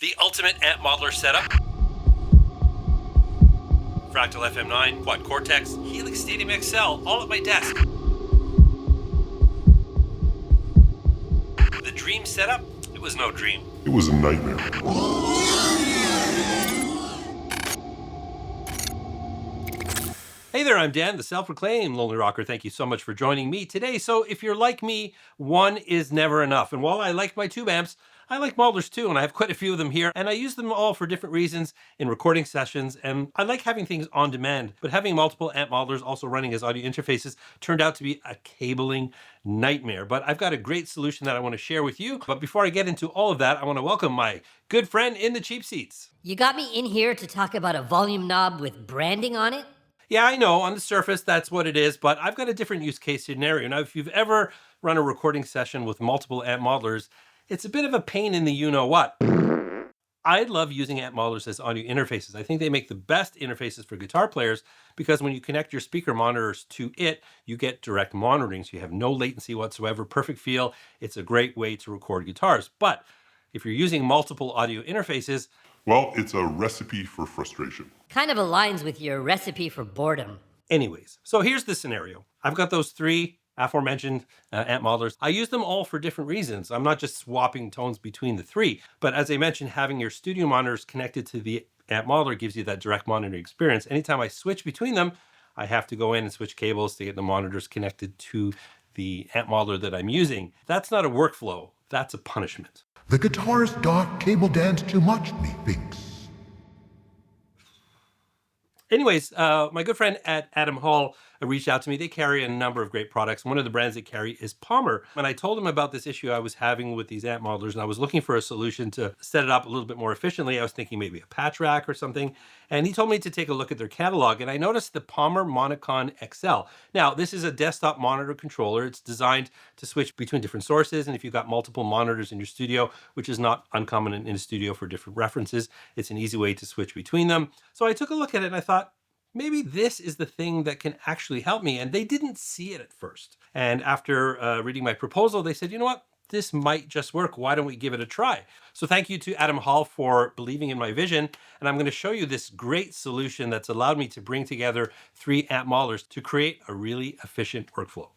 the ultimate amp modeler setup. Fractal FM9 Quad Cortex, Helix Stadium XL, all at my desk. The dream setup? It was no dream. It was a nightmare. Hey there, I'm Dan, the self-proclaimed Lonely Rocker. Thank you so much for joining me today. So if you're like me, one is never enough. And while I like my tube amps, I like modelers too, and I have quite a few of them here, and I use them all for different reasons in recording sessions, and I like having things on demand, but having multiple amp modelers also running as audio interfaces turned out to be a cabling nightmare. But I've got a great solution that I want to share with you. But before I get into all of that, I want to welcome my good friend in the cheap seats. You got me in here to talk about a volume knob with branding on it? Yeah, I know, on the surface, that's what it is, but I've got a different use case scenario. Now, if you've ever run a recording session with multiple amp modelers, it's a bit of a pain in the you-know-what. I love using amp modelers as audio interfaces. I think they make the best interfaces for guitar players because when you connect your speaker monitors to it, you get direct monitoring, so you have no latency whatsoever, perfect feel. It's a great way to record guitars. But if you're using multiple audio interfaces, Well, it's a recipe for frustration. Kind of aligns with your recipe for boredom. anyways, so here's the scenario. I've got those three aforementioned amp modelers. I use them all for different reasons. I'm not just swapping tones between the three, but as I mentioned, having your studio monitors connected to the amp modeler gives you that direct monitoring experience. Anytime I switch between them, I have to go in and switch cables to get the monitors connected to the amp modeler that I'm using. That's not a workflow, that's a punishment. The guitarist Doc cable danced too much, methinks. Anyways, my good friend at Adam Hall reached out to me. They carry a number of great products. One of the brands they carry is Palmer. And I told him about this issue I was having with these amp modelers, and I was looking for a solution to set it up a little bit more efficiently. I was thinking maybe a patch rack or something. And he told me to take a look at their catalog, and I noticed the Palmer Monicon XL. Now, this is a desktop monitor controller. It's designed to switch between different sources, and if you've got multiple monitors in your studio, which is not uncommon in a studio for different references, it's an easy way to switch between them. So I took a look at it and I thought, maybe this is the thing that can actually help me. And they didn't see it at first. And after reading my proposal, they said, you know what? This might just work. Why don't we give it a try? So thank you to Adam Hall for believing in my vision. And I'm going to show you this great solution that's allowed me to bring together three amp modelers to create a really efficient workflow.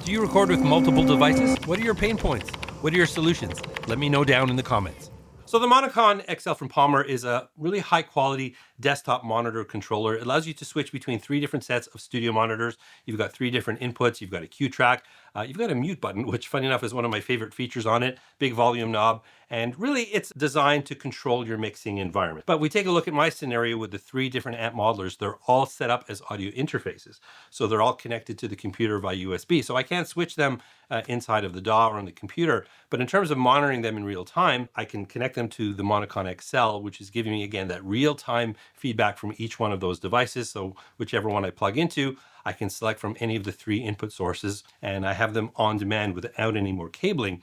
Do you record with multiple devices? What are your pain points? What are your solutions? Let me know down in the comments. So the Monicon XL from Palmer is a really high quality desktop monitor controller. It allows you to switch between three different sets of studio monitors. You've got three different inputs. You've got a Q track. You've got a mute button, which funny enough is one of my favorite features on it, big volume knob. And really it's designed to control your mixing environment. But we take a look at my scenario with the three different amp modelers. They're all set up as audio interfaces. So they're all connected to the computer via USB. So I can't switch them inside of the DAW or on the computer. But in terms of monitoring them in real time, I can connect them to the Monicon XL, which is giving me, again, that real-time feedback from each one of those devices. So whichever one I plug into, I can select from any of the three input sources, and I have them on demand without any more cabling.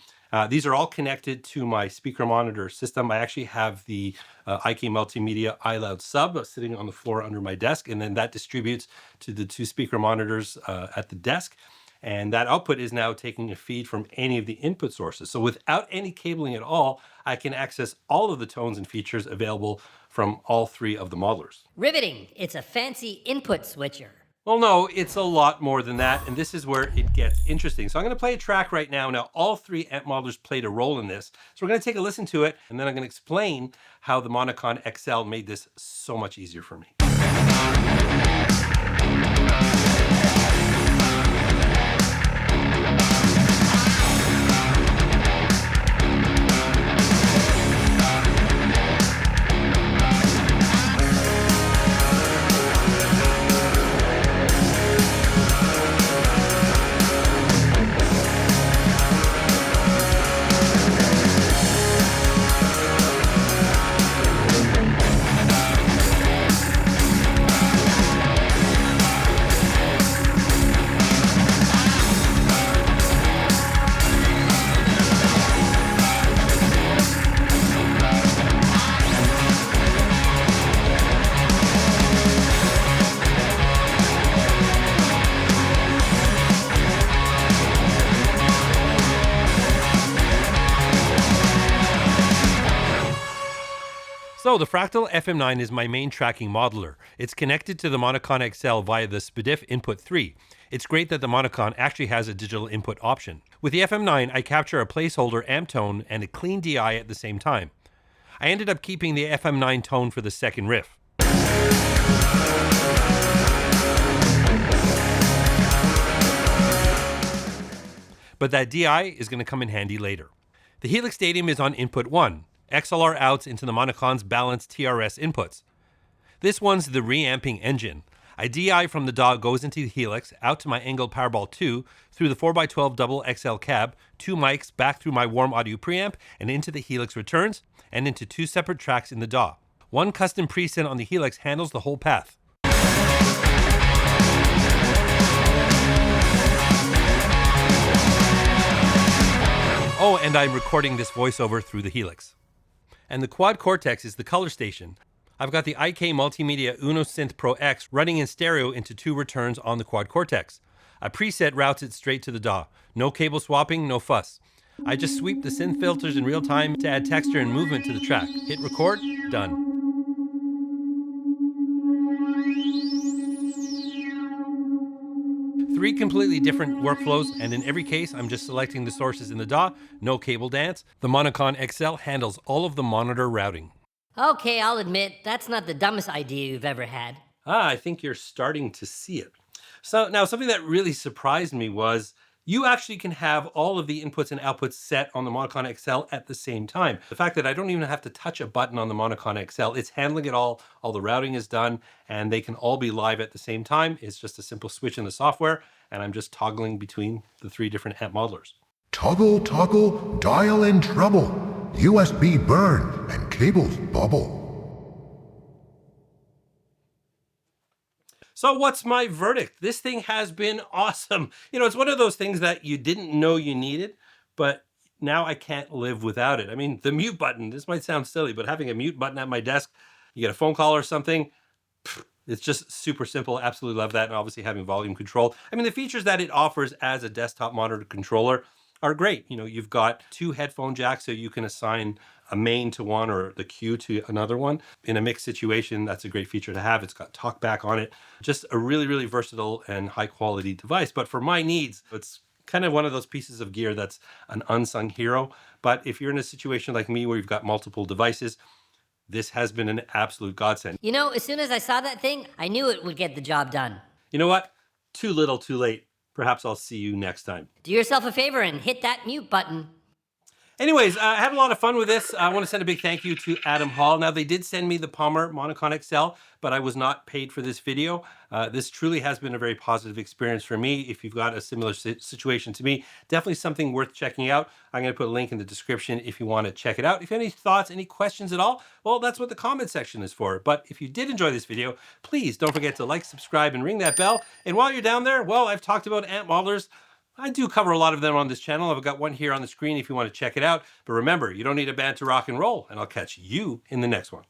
These are all connected to my speaker monitor system. I actually have the IK Multimedia iLoud sub sitting on the floor under my desk, and then that distributes to the two speaker monitors at the desk. And that output is now taking a feed from any of the input sources. So without any cabling at all, I can access all of the tones and features available from all three of the modelers. Riveting. It's a fancy input switcher. Well, no, it's a lot more than that, and this is where it gets interesting. So I'm going to play a track right now. Now, all three amp modelers played a role in this. So we're going to take a listen to it, and then I'm going to explain how the Monicon XL made this so much easier for me. So the Fractal FM9 is my main tracking modeler. It's connected to the Monicon XL via the SPDIF input 3. It's great that the Monicon actually has a digital input option. With the FM9, I capture a placeholder amp tone and a clean DI at the same time. I ended up keeping the FM9 tone for the second riff. But that DI is going to come in handy later. The Helix Stadium is on input 1, XLR outs into the Monicon's balanced TRS inputs. This one's the reamping engine. A DI from the DAW goes into the Helix, out to my angled Powerball 2, through the 4x12 double XL cab, 2 mics back through my warm audio preamp, and into the Helix returns, and into 2 separate tracks in the DAW. One custom preset on the Helix handles the whole path. Oh, and I'm recording this voiceover through the Helix. And the Quad Cortex is the color station. I've got the IK Multimedia Uno Synth Pro X running in stereo into 2 returns on the Quad Cortex. A preset routes it straight to the DAW. No cable swapping, no fuss. I just sweep the synth filters in real time to add texture and movement to the track. Hit record, done. Three completely different workflows, and in every case, I'm just selecting the sources in the DAW, no cable dance. The Monicon XL handles all of the monitor routing. Okay, I'll admit, that's not the dumbest idea you've ever had. I think you're starting to see it. So now something that really surprised me was you actually can have all of the inputs and outputs set on the Monicon XL at the same time. The fact that I don't even have to touch a button on the Monicon XL, it's handling it all the routing is done, and they can all be live at the same time. It's just a simple switch in the software, and I'm just toggling between the 3 different amp modelers. Toggle, toggle, dial in trouble. USB burn and cables bubble. So what's my verdict? This thing has been awesome. You know, it's one of those things that you didn't know you needed, but now I can't live without it. I mean, the mute button, this might sound silly, but having a mute button at my desk, you get a phone call or something, it's just super simple. Absolutely love that. And obviously having volume control. I mean, the features that it offers as a desktop monitor controller are great. You know, you've got 2 headphone jacks, so you can assign a main to one or the Q to another one. In a mixed situation, that's a great feature to have. It's got talkback on it. Just a really, really versatile and high quality device. But for my needs, it's kind of one of those pieces of gear that's an unsung hero. But if you're in a situation like me where you've got multiple devices, this has been an absolute godsend. You know, as soon as I saw that thing, I knew it would get the job done. You know what? Too little, too late. Perhaps I'll see you next time. Do yourself a favor and hit that mute button. Anyways, I had a lot of fun with this. I want to send a big thank you to Adam Hall. Now, they did send me the Palmer Monicon XL, but I was not paid for this video. This truly has been a very positive experience for me. If you've got a similar situation to me, definitely something worth checking out. I'm going to put a link in the description if you want to check it out. If you have any thoughts, any questions at all, well, that's what the comment section is for. But if you did enjoy this video, please don't forget to like, subscribe, and ring that bell. And while you're down there, well, I've talked about amp modelers. I do cover a lot of them on this channel. I've got one here on the screen if you want to check it out. But remember, you don't need a band to rock and roll, and I'll catch you in the next one.